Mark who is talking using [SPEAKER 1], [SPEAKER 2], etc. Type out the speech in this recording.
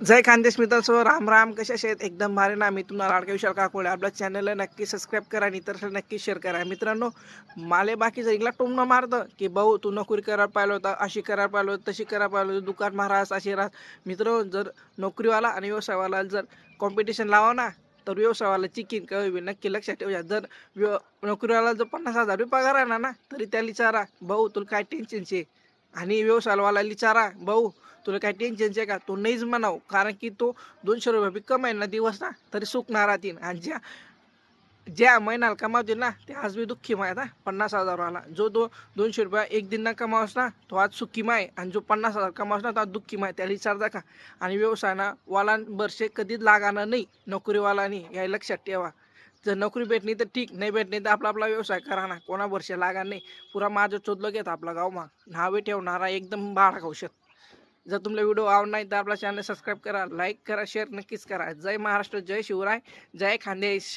[SPEAKER 1] जय खानदेश मित्रांनो, राम राम. कशा आहेत? एकदम भारी ना. मी तुम्हाला लाडका विशाल काकोडे. आपल्या चॅनलला नक्की सबस्क्राईब करा आणि इतर नक्की शेअर करा. मित्रांनो, माले बाकी जरीला टोमणं मारतं की भाऊ तू नोकरी करायला पाहिलं होता, अशी करायला पाहिलं होतं, तशी करायला पाहिलं होतं, दुकान महाराज अशी राहत. मित्र, जर नोकरीवाला आणि व्यवसायवाला जर कॉम्पिटिशन लावा ना, तर व्यवसायवाला चिकीन कवी नक्की लक्षात ठेवूया. जर नोकरीवाला जर 50,000 रुपये पगार आहे ना, तरी त्याला विचारा भाऊ तुला काय टेन्शनचे, आणि व्यवसायवाला विचारा भाऊ तुला काय टेन्शनचे का, तो नाहीच म्हणाव. कारण की तो 200 रुपये बी कमाईल ना दिवस ना, तरी सुखणार राहतील. आणि ज्या ज्या महिन्याला कमावतील ना, ते आज बी दुःखी माय. 50,000 वाला जो 200 रुपये एक दिन ना कमावस ना, तो आज सुखी माय. आणि जो 50,000 कमावस ना, तो आज दुःखी माय. त्याला विचारता का. आणि व्यवसाय ना वाला वर्षे कधीच लागाना नाही नोकरीवालानी, या लक्षात ठेवा. जर नोकरी भेटली तर ठीक, नाही भेटली तर आपला आपला व्यवसाय करा ना, कोणा वर्षे लागा नाही. पुरा माझं चोदलं घेत आपला गावमा नावे ठेवणारा एकदम बाळा औषध. जर तुम्हाला व्हिडिओ आवडला नाही तर आपला चॅनल सबस्क्राईब करा, लाईक करा, शेअर नक्कीच करा. जय महाराष्ट्र, जय शिवराय, जय खानदेश.